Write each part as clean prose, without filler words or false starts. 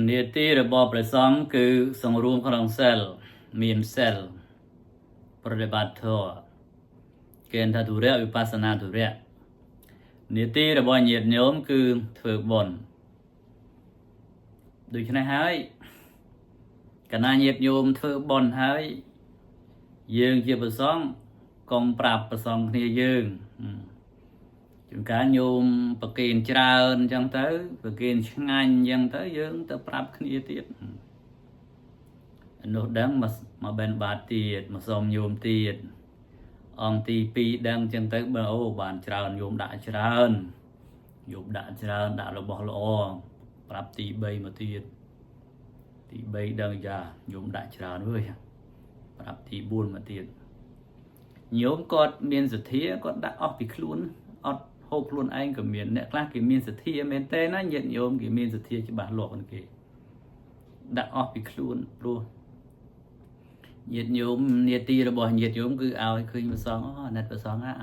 នាទីរបស់ព្រះសង្ឃគឺសង្រួមក្នុងសិលមានសិលប្រតិបត្តិធម៌គេថាធុរៈវិបស្សនាធុរៈនាទីរបស់ញាតិញោមគឺធ្វើបុណ្យដូច្នេះហើយកណាញាតិញោមធ្វើបុណ្យហើយយើងជាព្រះសង្ឃកុំប្រាប់ព្រះសង្ឃគ្នាយើងជួនកាលញោមប្រគេនច្រើនអញ្ចឹងទៅប្រគេនឆ្ងាញ់អញ្ចឹងទៅយើងទៅប្រាប់គ្នាទៀតនោះដឹងមកបិណ្ឌបាតទៀតមកសុំញោមទៀតអង្គទី2ដឹងអញ្ចឹងទៅបើអូបានច្រើនញោមដាក់ច្រើនញោមដាក់ច្រើនដាក់របស់ល្អប្រាប់ទី3មកទៀតទី3ដឹងយ៉ាញោមដាក់ច្រើនវើយប្រាប់ទី4មកទៀតញោមគាត់មានសទ្ធាគាត់ដាក់អស់ពីខ្លួនអត់ហូបខ្លួនឯងក៏មានអ្នកខ្លះគេមានសទ្ធាមែនទេណាញាតិញោមគេមានសទ្ធាច្បាស់លាស់ហ្នឹងគេដាក់អស់ពីខ្លួនព្រោះញាតិញោមនាទីរបស់ញាតិញោមគឺឲ្យឃើញព្រះសង្ឃអាណិតព្រះសង្ឃឲ្យ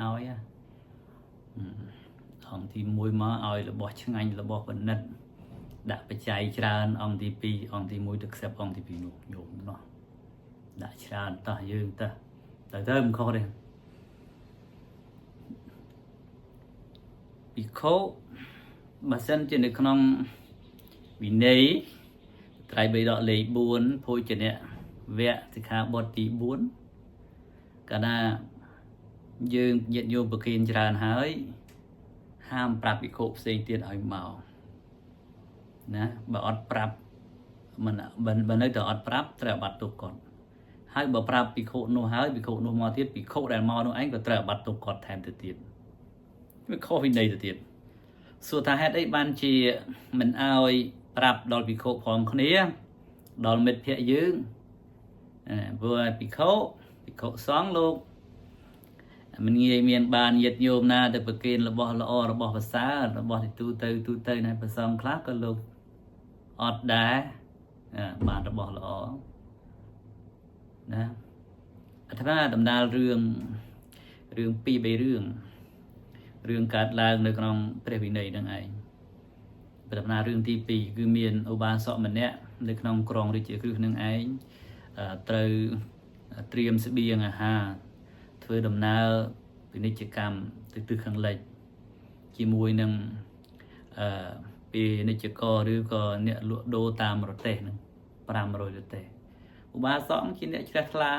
អង្គទី1មកឲ្យរបស់ឆ្ងាញ់របស់បណ្ឌិតដាក់បច្ច័យច្រើនអង្គទី2អង្គទី1ទៅខ្សែបអង្គទី2នោះញោមនោះដាក់ច្រើនតោះយើងទៅមិនខុសទេភិក្ខុបើសិនជានៅក្នុងវិន័យត្រៃបិដកលេខ4ភោជនៈវគ្គសិក្ខាបទទី4កាលណាយើងញាតិញោមប្រគេនច្រើនហើយហាមប្រាប់ភិក្ខុផ្សេងទៀតឲ្យមកណាបើអត់ប្រាប់មិនបើនៅតែអត់ប្រាប់ត្រូវអាបត្តិទុកគាត់ហើយបើប្រាប់ភិក្ខុនោះហើយភិក្ខុនោះមកទៀតភិក្ខុដែលមកនោះឯងក៏ត្រូវអាបត្តិទុកគាត់ថែមទៅទៀតវាខុសវិន័យទៅទៀតសួរថាហេតុអីបានជាមិនឲ្យប្រាប់ដល់ភិក្ខុផងគ្នាដល់មិត្តភក្តិយើងព្រោះភិក្ខុសង្ឃលោកមិនងាយមានបានញាតិញោមណាទៅប្រគេនរបស់ល្អរបស់ប្រសើររបស់ទូទៅណាព្រះសង្ឃខ្លះក៏លោកអត់ដែរបានរបស់ល្អណាអាត្មាដំណើររឿង2-3រឿងកើតឡើងនៅក្នុងព្រះវិន័យនឹងឯងដំណើររឿងទី2គឺមានឧបាសកម្នាក់នៅក្នុងក្រុងរាជាគ្រឹះនឹងឯងត្រូវត្រៀមស្បៀងអាហារធ្វើដំណើរពាណិជ្ជកម្មទៅទិសខាងលិចជាមួយនឹងពាណិជ្ជករឬក៏អ្នកលក់ដូរតាមរទេះនឹង500រទេះឧបាសកជាអ្នកជ្រះថ្លា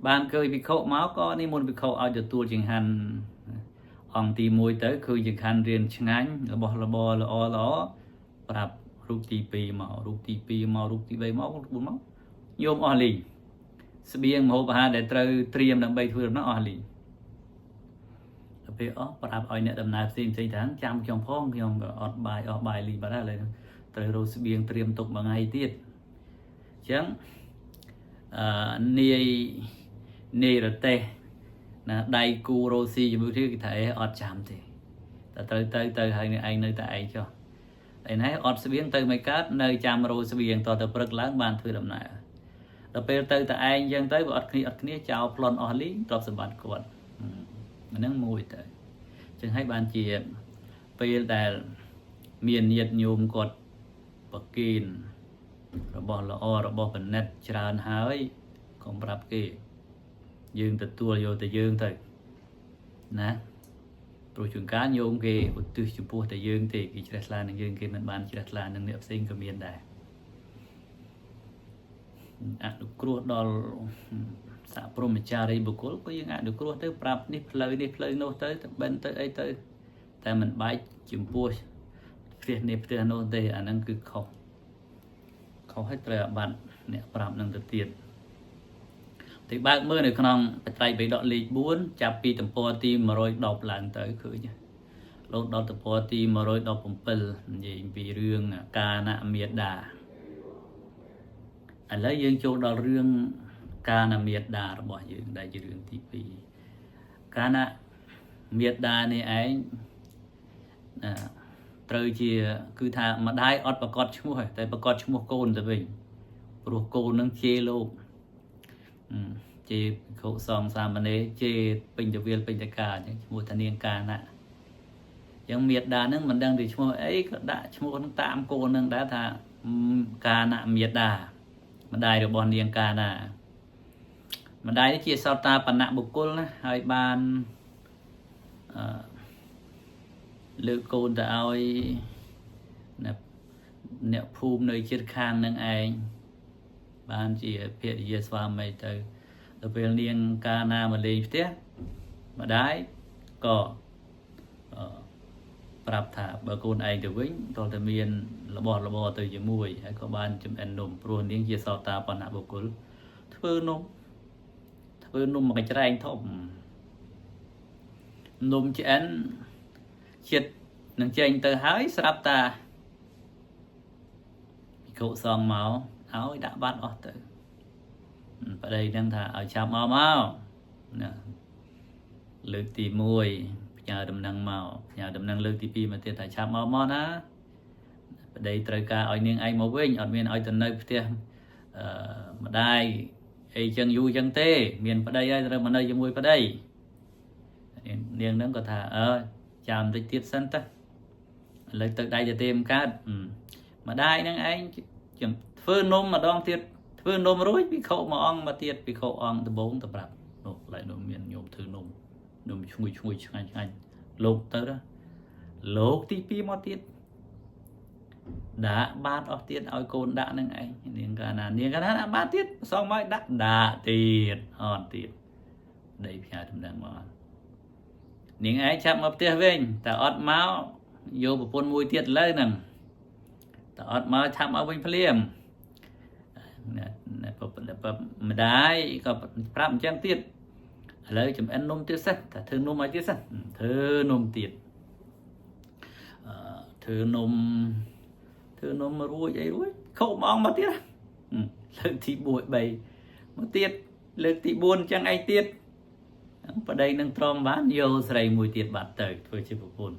បានឃើញភិក្ខុមកក៏និមន្តភិក្ខុឲ្យទទួលចង្ហាន់អង្គទី1ទៅគឺចង្ហាន់រៀនឆ្ងាញ់របស់របរល្អប្រាប់រូបទី2មករូបទី2មករូបទី3មករូបមកញោមអស់លីស្បៀងម្ហូបអាហារដែលត្រូវត្រៀមដើម្បីធ្វើដំណើរអស់លីទៅពេលប្រាប់ឲ្យអ្នកដំណើរផ្សេងថាចាំខ្ញុំផងខ្ញុំក៏អត់បាយអស់បាយលីបាត់ហើយឥឡូវត្រូវរកស្បៀងត្រៀមទុកមួយថ្ងៃទៀតអញ្ចឹងនាយរទេះណាដៃគូរ៉ូស៊ីជាមួយគ្នាគេថាអត់ចាំទេតែទៅហើយឯងនៅតែឯងចុះឯណែអត់ស្បៀងទៅមិនកើតនៅចាំរោស្បៀងតទៅព្រឹកឡើងបានធ្វើដំណើរដល់ពេលទៅតែឯងអញ្ចឹងទៅវាអត់គ្នាចោលប្លន់អស់លីទ្រព្យសម្បត្តិគាត់ហ្នឹងមួយទៅអញ្ចឹងហើយបានជាពេលដែលមានញាតិញោមគាត់ប្រគេនរបស់ល្អរបស់បណ្ឌិតច្រើនហើយកុំប្រាប់គេយើងទទួលយកតែយើងទៅណាព្រោះជួនកាលញោមគេឧទ្ទិសចំពោះតែយើងទេគេជ្រះថ្លានឹងយើងគេមិនបានជ្រះថ្លានឹងអ្នកផ្សេងក៏មានដែរអនុគ្រោះដល់សហព្រហ្មចារីបុគ្គលក៏យើងអនុគ្រោះទៅប្រាប់នេះផ្លូវនោះទៅបិណ្ឌទៅអីទៅតែមិនបែកចំពោះផ្ទះនេះផ្ទះនោះទេអាហ្នឹងគឺខុសឲ្យត្រូវអាបត្តិអ្នកប្រាប់នឹងទៅទៀតតែបើកមើលនៅក្នុងបត្រៃបិដកលេខ4ចាប់ពីទំព័រទី110ឡើងទៅឃើញលោកដល់ទំព័រទី117និយាយពីរឿងកាណមេដាឥឡូវយើងចូលដល់រឿងកាណមេដារបស់យើងដែលជារឿងទី2កាណមេដានេះឯងត្រូវជាគឺថាម្ដាយអត់ប្រកាសឈ្មោះតែប្រកាសឈ្មោះកូនទៅវិញព្រោះកូននឹងជេរលោកជេរភិក្ខុសង្ឃសាមណេរជេរពេញតវិលពេញតកាអញ្ចឹងឈ្មោះថានាងកាណៈ chẳng miệt đà nâng mình đang thì mua ấy có đã mua nó tạm cô nâng đã thà ca nạ miệt đà mà đài được bọn điên ca nà mà đài chia sao ta bản nạ bục côn hai ban lựa côn ta ơi nè phùm nơi chết khang nâng anh ban chỉ phiệt gì xóa mày từ từ về điên ca na mà lên tiếp mà đái cóปรับถาบางคนไอเดือวิ่งตอนตะเมียนระบอตัวจะมวยให้เขาบ้านจำแอนนมปรุนเลี้ยงเยี่ยสาวตาปนับบุกลทเพื่อนนมมันจะแรงทบนมจะแอนเช็ดหนังเจงเตอหายสลับตาเขาซองเมาเอาđã bắtออกเตอประเดี๋ยวนั่งถ่าเอาชามเมาเนี่ยเลือกตีมวยnhà đầm năng màu nhà đầm năng lương tivi mà tiền tài chạm màu mò á đây trời cả ở miền anh màu vinh ở miền ở tận nơi tiền mà đây ai chân du chân tê miền ở đây rồi mà nơi mùi ở đây miền nó có thà chạm tới tiết sân ta lấy từ đây cho tìm cát mà đây năng anh chấm phơi nôm mà đong tiết phơi nôm rối bị khâu mà ong mà tiết bị khâu ong từ bốn từ bạc lại nôm miền nhôm thứ nôm nôm chui anh lục tới đó lục tí pi mót tiết đã bát ở tiết ao côn đã nâng anh niềng cả đã bát tiết xong mới đã tiết hòn tiết đây phía thầm đằng mà niềng ấy chạm ở tiết về ta ót máu vô một con mùi tiết lấy nè ta ót máu chạm ở bên phim mà đái có phạm trang tiết lấy chấm ăn nôm tiết sắc thà thơ nôm ai tiết sắc thơ nôm tiết thơ nôm mà ruồi vậy ruồi khâu mong mà tiết lực thì bụi bầy mà tiết lực thì buồn chẳng ai tiết ở đây nâng trom bán nhiều sài mùi tiết bát tới thôi chứ bộ buồn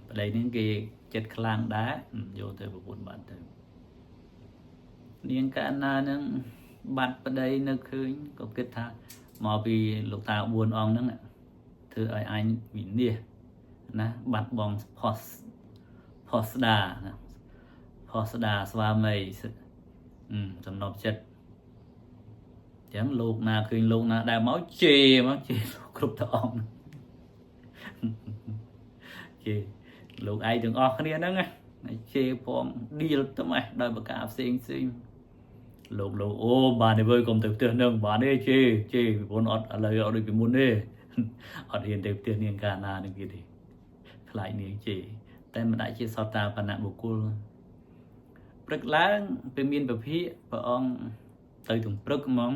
ở đây những cái chất khlang đá vô tới bộ buồn bát tới niềng cả na nâng bát ở đây nâng khơi có kết tha mà vì lục ta buồn ong nâng thưa anh bị nia na bát bong posda xóa mây trong nộp chất chẳng lục na khơi lục na đại máu chê lục ta ong chê lục ai đừng ong cái nâng chê phong đi tấm này đòi bậc cả sinh lục ô bà này vơi cùng thực tiền nâng bà này chê vốn ở lời ở đây bị muốn đi ở hiện thực tiền niên cả na được gì thì lại niên chêแต่มันได้เชื่อสตาปนักบุคคลปรึกล้างเป็นมีนประพิพระองค์ตื่นถึงปรึกมอง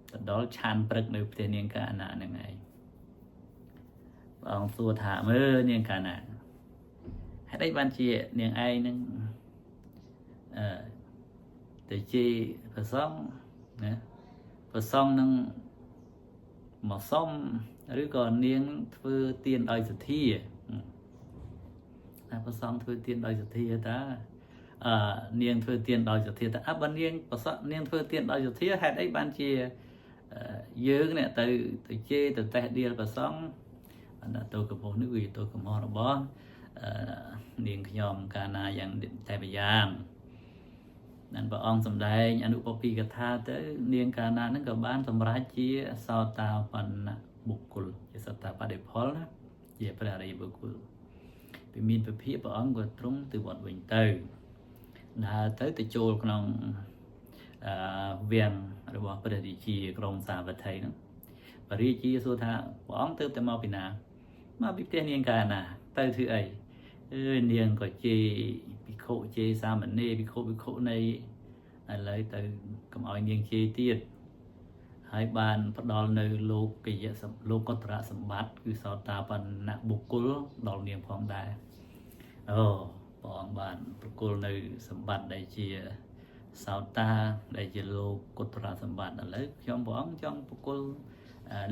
แต่ดอลชานปรึกในประเทศเนียงกาหนาหนึ่งไงพระองค์สัวถามเนียงกาหนาให้ได้บัญชีเนียงไอนึงแต่จีพระซ่องนะพระซ่องนึงหมอซ่อมหรือก่อนเนียงเพื่อเตียนอ้อยสุดที่พระสองធ្វើទៀនដោយសទ្ធាតានាងធ្វើទៀនដោយសទ្ធាតាបើនាងប្រសក់នាងធ្វើទៀនដោយសទ្ធាហេតុអីបានជាយើងនេះទៅជេរទៅតេះដៀលប្រសងទៅកំពស់នេះវាទៅកំហុសរបស់នាងខ្ញុំកាលណាយ៉ាងតែម្យ៉ាងนั้นព្រះអង្គសម្ដែងអនុពពីកថាទៅនាងកាលណាហ្នឹងក៏បានសម្រេចជាសោតាបណ្ណបុគ្គលជាសតាបដិផលណាជាព្រះអរិយបុគ្គលពីមានពភាព្រះអង្គក៏ទ្រង់ទៅវត្តវិញទៅដើរទៅចូលក្នុងវាំងរបស់ព្រះរាជាក្រុងសាវត្ថីហ្នឹងព្រះរាជាសួរថាព្រះអង្គទៅតែមកពីណាមកពីផ្ទះនាងកាលណាទៅធ្វើអីនាងក៏ជេរភិក្ខុជេរសាមណេរភិក្ខុនៃឥឡូវទៅកុំឲ្យនាងជេរទៀតហើយបានផ្ដល់នៅលោកុត្តរសម្បត្តិគឺសោតាបណ្ណបុគ្គលដល់នាងផងដែរព្រះអង្គបានប្រគល់នៅសម្បត្តិដែលជាសោតាដែលជាលោកុត្តរសម្បត្តិឥឡូវខ្ញុំព្រះអង្គចង់ប្រគល់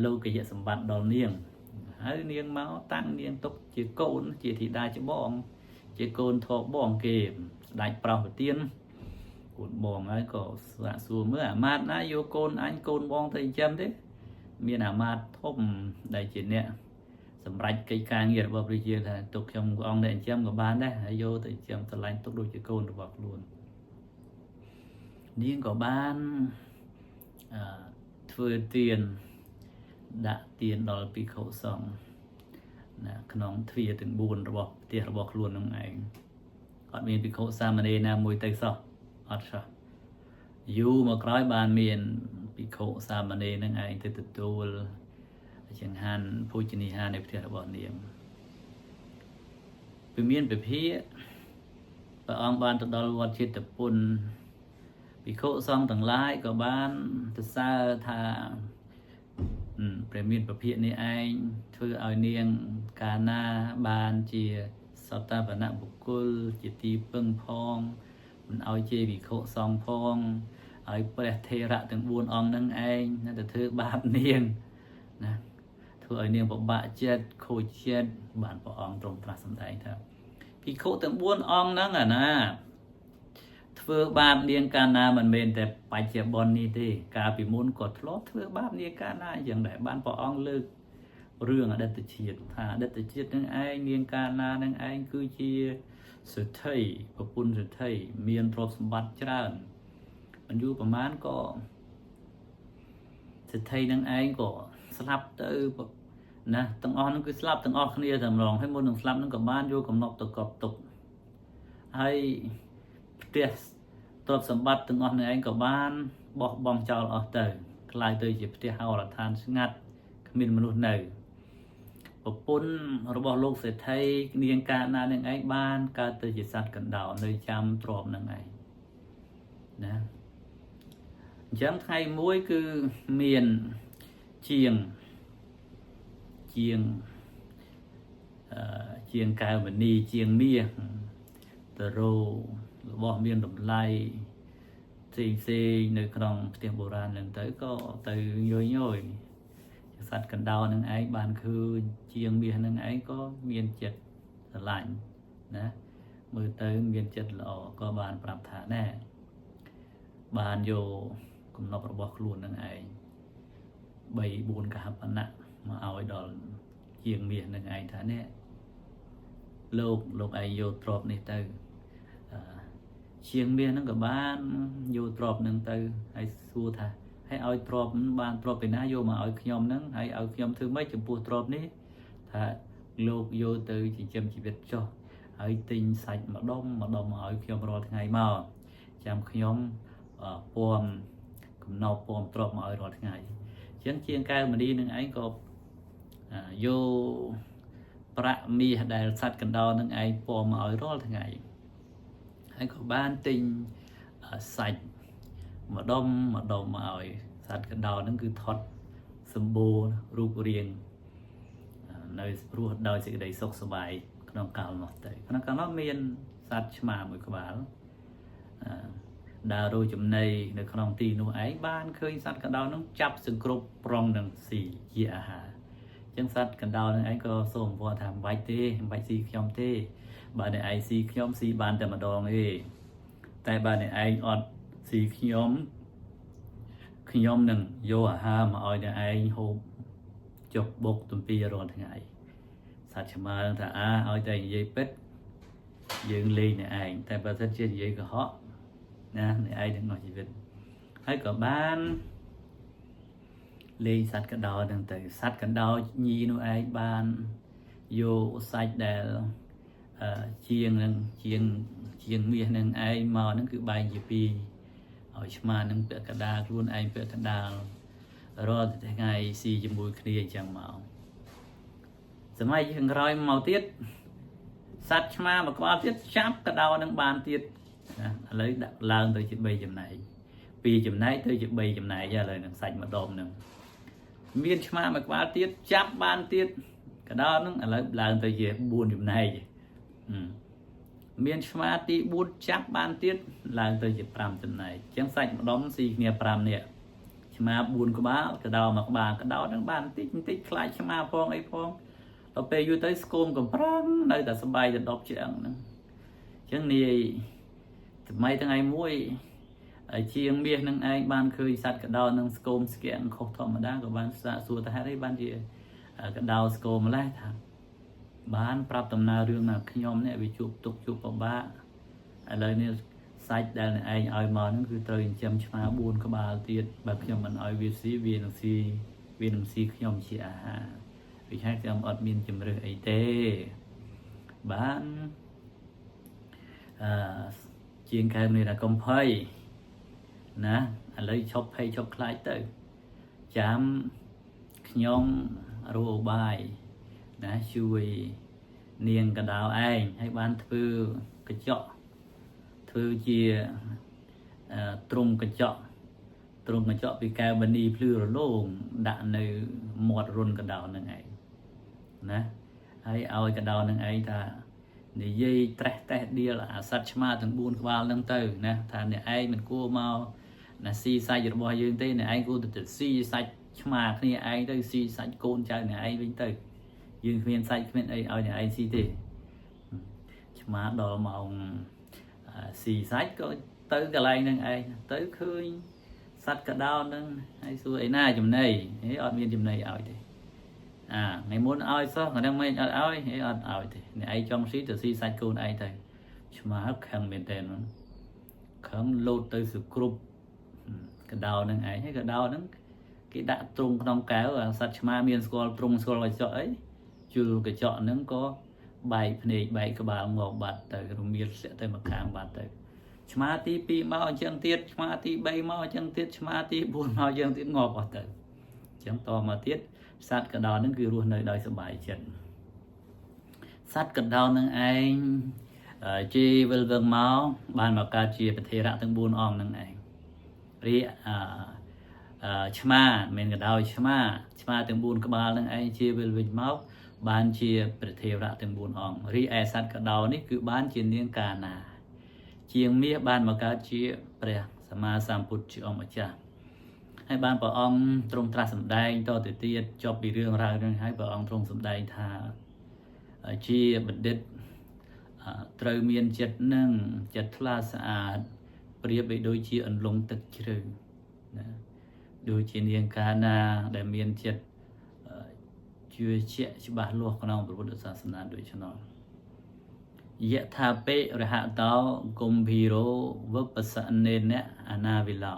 លោកយៈសម្បត្តិដល់នាងហើយនាងមកតាំងនាងទុកជាកូនជាធីតាច្បងជាកូនធေါ်បងគេស្ដេចប្រោសប្រទានកូនបងហើយក៏សាកសួរមើលអាមាត្យណាយកកូនអញកូនបងទៅចិញ្ចឹមទេមានអាមាត្យធំដែលជាអ្នក សម្រាប់កិច្ចការងាររបស់ព្រះជាថាទុកខ្ញុំអង្គអ្នកចិញ្ចឹមក៏បានដែរហើយយកទៅចិញ្ចឹមស្រឡាញ់ទុកដូចជាកូនរបស់ខ្លួននាងក៏បានធ្វើទានដាក់ទានដល់ភិក្ខុសង្ឃណាក្នុងទ្វារទាំង4របស់ផ្ទះរបស់ខ្លួននឹងឯងអត់មានភិក្ខុសាមណេរណាមួយទៅសោះអត់សោះយូរមកក្រោយបានមានភិក្ខុសាមណេរនឹងឯងទៅទទួលចង្ហាន់ភោជនីយហារនៅផ្ទះរបស់នាងពីមានពភាព្រះអង្គបានទៅដល់វត្តចេតពុនភិក្ខុសង្ឃទាំងឡាយក៏បានសរសើរថាព្រះមានពភានេះឯងធ្វើឲ្យនាងកាលណាបានជាសតបនៈបុគ្គលជាទីពឹងផងមិនឲ្យជាភិក្ខុសង្ឃផងឲ្យព្រះថេរៈទាំង4អង្គនឹងឯងនៅតែធ្វើបាបនាងណាធ្វើឲ្យនាងពិបាកចិត្តខូចចិត្តបានព្រះអង្គទ្រង់ត្រាស់សម្ដែងថាភិក្ខុទាំង4អង្គហ្នឹងណាធ្វើបាបនាងកាលណាមិនមែនតែបច្ចុប្បន្ននេះទេកាលពីមុនក៏ធ្លាប់ធ្វើបាបនាងកាលណាយ៉ាងដែរបានព្រះអង្គលើករឿងអតីតជាតិថាអតីតជាតិនឹងឯងនាងកាលណានឹងឯងគឺជាសេដ្ឋីប្រពន្ធសេដ្ឋីមានទ្រព្យសម្បត្តិច្រើនមិនយូរប្រហែលក៏សេដ្ឋីនឹងឯងក៏ស្លាប់ទៅណាទាំងអស់ហ្នឹងគឺស្លាប់ទាំងអស់គ្នាតែម្ដងហើយមុននឹងស្លាប់ហ្នឹងក៏បានយកកំណប់ទៅកប់ទុកហើយផ្ទះទ្រព្យសម្បត្តិទាំងអស់នេះឯងក៏បានបោះបង់ចោលអស់ទៅក្លាយទៅជាផ្ទះហោរឋានស្ងាត់គ្មានមនុស្សនៅប្រពន្ធរបស់លោកសេដ្ឋីនាងកាលណានឹងឯងបានកើតទៅជាសត្វកណ្ដោនៅចាំទ្រព្យនឹងឯងណាអញ្ចឹងថ្ងៃមួយគឺមានជាងកែវមณีជាងមាសទៅរោរបស់មានតម្លៃផ្សេងនៅក្នុងផ្ទះបុរាណហ្នឹងទៅក៏ទៅញយសត្វកណ្ដោនឹងឯងបានឃើញជាងមាសនឹងឯងក៏មានចិត្តស្រឡាញ់ណាមើលទៅមានចិត្តល្អក៏បានប្រាប់ថាណែបានយកកំណប់របស់ខ្លួននឹងឯង3-4កហបណៈមកឲ្យដល់ជាងមាសនឹងឯងថានេះលោកឯងយកទ្រព្យនេះទៅជាងមាសហ្នឹងក៏បានយកទ្រព្យហ្នឹងទៅហើយសួរថាហើយឲ្យទ្រព្យបានទ្រព្យពីណាយកមកឲ្យខ្ញុំហ្នឹងហើយឲ្យខ្ញុំធ្វើម៉េចចំពោះទ្រព្យនេះថាលោកយកទៅចិញ្ចឹមជីវិតចុះហើយទិញសាច់ម្ដុំមកឲ្យខ្ញុំរាល់ថ្ងៃមកចាំខ្ញុំពំកំណោបពំទ្រព្យមកឲ្យរាល់ថ្ងៃអញ្ចឹងជាងកែវមณีនឹងឯងក៏យកប្រាក់មាសដែលសត្វកណ្ដោនឹងឯងពំមកឲ្យរាល់ថ្ងៃហើយក៏បានទិញសាច់ម្ដុំមកឲ្យសត្វកណ្ដោនឹងគឺថត់សម្បូររូបរាងនៅរស់ដោយសេចក្តីសុខសប្បាយក្នុងកាលនោះទៅក្នុងកាលនោះមានសត្វឆ្មាមួយក្បាលដើររោចំណីនៅក្នុងទីនោះឯងបានឃើញសត្វកណ្ដោនឹងចាប់សង្គ្រប់ប្រងនឹងស៊ីជាអាហារអញ្ចឹងសត្វកណ្ដោនឹងឯងក៏សូមអរថាមិនបាច់ទេមិនបាច់ស៊ីខ្ញុំទេបើអ្នកឯងស៊ីខ្ញុំស៊ីបានតែម្ដងទេតែបើអ្នកឯងអត់ស៊ីខ្ញុំនឹងយកអាហារមកឲ្យអ្នកឯងហូបចុកបុកទំពីរាល់ថ្ងៃសត្វឆ្មាថាឲ្យតែនិយាយពិតយើងលេងអ្នកឯងតែបើសិនជានិយាយកុហកណាអ្នកឯងនឹងអស់ជីវិតហើយក៏បានលេងសត្វកណ្ដោនឹងទៅសត្វកណ្ដោញីនោះឯងបានយកសាច់ដែលជាងមាសនឹងឯងមកនឹងគឺបែងជាពីរឲ្យឆ្មានឹងពាក់កណ្ដាលខ្លួនឯងពាក់កណ្ដាលរាល់ថ្ងៃស៊ីជាមួយគ្នាអញ្ចឹងមកសម័យខាងក្រោយមកទៀតសត្វឆ្មាមួយក្បាលទៀតចាប់កណ្ដោនឹងបានទៀតណាឥឡូវដាក់ឡើងទៅជា3ចំណែក2ចំណែកទៅជា3ចំណែកឥឡូវនឹងសាច់ម្ដុំនឹងមានឆ្មាមួយក្បាលទៀតចាប់បានទៀតកណ្ដោនឹងឥឡូវឡើងទៅជា4ចំណែកមានឆ្មាទី4ចាប់បានទៀតឡើងទៅជា5ចំណែកអញ្ចឹងសាច់ម្ដុំស៊ីគ្នា5នាក់ឆ្មា4ក្បាលកដោ1ក្បាលកដោនឹងបានបន្តិចខ្លាចឆ្មាផងអីផងដល់ពេលយូរទៅស្គមកំប្រាំងនៅតែសបាយទៅ10ជាងហ្នឹងអញ្ចឹងនាយសម័យថ្ងៃមួយជាងមាសនឹងឯងបានឃើញសត្វកដោនឹងស្គមស្គាំងខុសធម្មតាក៏បានសាកសួរថាហេតុអីបានជា cái đào sco mà lại thằng bán prap tầm nào riêng là khi nhóm này bị chụp tục chụp vào ba lời này sạch đây là anh ai mà nó cứ tới chăm chăm buồn các bà tiệt bà khi mình ai việt sĩ viên làm si khi nhóm chị vì hai trong admin chấm rồi ấy tê bán chiên cái này là công phơi nè lấy chọc hay chọc lại tới chám nhóm rô bài đã chui niềng cả đạo anh hay ban thư cái chọ thư chia trung cái chọ vì cao bên đi plư rồi luôn đạn nơi một run cái đạo này ngày nè hay ao cái đạo này ta để dây tét đi là sát chma từng buôn qua lưng từ nè thà này ai mình cua mau là si sai rồi bao nhiêu tên này ai cua từ si sai chma cái này ai tới si sai côn chơi này ai vĩnh từ dương viên sai viên ai ở nhà ai si thì chma đồ màu si sai có tới cái này nè ai tới khơi sát cả đau nè ai xui ấy na chùm này ấy ở miền chùm này ở thì ngày muốn ai sao người đang mấy ai thì này ai trong xí từ xí sai côn ai thầy mà hấp khăn miền tây nó khăn lột tới sự group cái đầu nâng ấy hay cái đầu nâng cái đã trung trong kéo là sát ma miền school trung school là chợ ấy chưa cái chợ nâng có bài này bài cái bà ngọc bát tới rồi miền sẽ tới mặt hàng bát tới mà tí pi mau chân tiết mà tí bay mau chân tiết mà tí buồn mau chân tiết ngọc bát tới chẳng to mà tiết sát cái đó nó cứ luôn nơi đời sớm bài chân sát cái đó nó anh chi vâng máu ban mà ca chia về thế ra từng buôn ong nó anh ri chma mình cái đó chma từng buôn các ba nó anh chia vâng máu ban chia về thế ra từng buôn ong ri sát cái đó ní cứ ban chia niên cả nà chiêng mía ban mà ca chia về sama samput chi ông mà chaให้บ้านปะอองตรงตราสำได้ต่อติดตีจบปีเรื่องราวเรื่องให้ปะอองตรงสำได้ท่าชีบัดเด็ดตรเมียนเจ็ดนึ่งเจ็ดทลาสะอาดเปรียบไปโดยชีอันลงตึกเชิงโดยชีเนียงกานาแต่เมียนเจ็ดช่วยเชี่ยฉบับโลกของเราพระพุทธศาสนาโดยชนอเยะทาเปะระหะเต้ากุมพีโรวัปปะสะเนเนอนาวิลา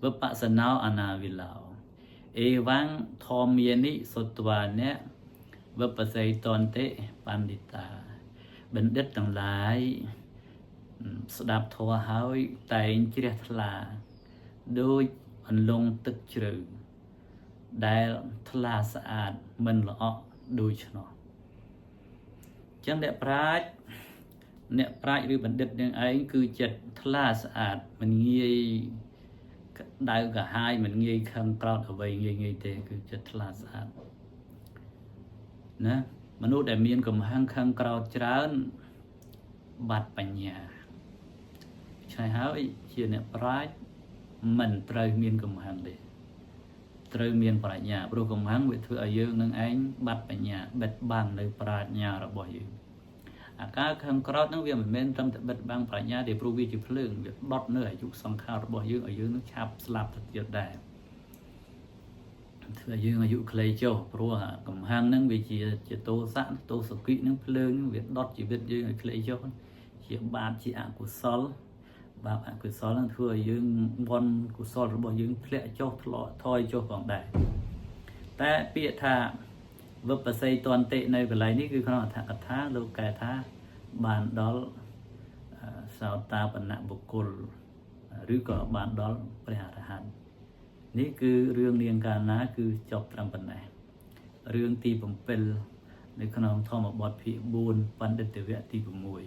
วัปปะสนาวอนาวิลาวเอวังทอมเยนิสุตวานะวัปปะไสตอนเตปันดิตาบัณฑิตทั้งหลายสดับทวหายแต่งเจริญทลาโดยอันลงตึกเจริญได้ทลาสะอาดมันละอโดยชนอจังเดปราชเนี่ยปราชหรือบัณฑิตยังไงคือจัดทลาสะอาดมันเงี้ยได้cả hai mình nghi khăn cloud ở vậy nghi thế cứ chất là sao nè mà nút đại miên cầm hang khăn cloud trán bát bánh nhà trái hái chia nè pride mình trời miên cầm hang để trời miên bát nhà pro cầm hang bị thừa ở dương nâng ánh bát bánh nhà bết bằng nơi pride nhà rồi bỏ dương các khăn cloud nó việc mình bên trong tập bật băng phải nhá để provi chụp lưng việc bọt nữa chụp song khao bỏ dương ở dưới nó chạp slap thật tuyệt đại thừa dương ở dụ clay châu pro cầm hang nâng vì chỉ tô sẵn tô sọc kỹ nâng lưng việc đọt chỉ biết dương ở clay châu chỉ ba chỉ của sol ba của sol là thừa dương von của sol bỏ dương clay châu thôi châu còn đạiแต่เปียธาวัปปะไสตอนเตในเวลานี้คือขณะทักษะโลกาธาบานดอลสาวตาปณะบุคคลหรือก็บานดอลปริหารหันนี่คือเรื่องเรียงการนะคือจบตามปัญหาเรื่องตีผมเป็นในขณะทอมบอดพิบูลปันเดตเวทีผมมวย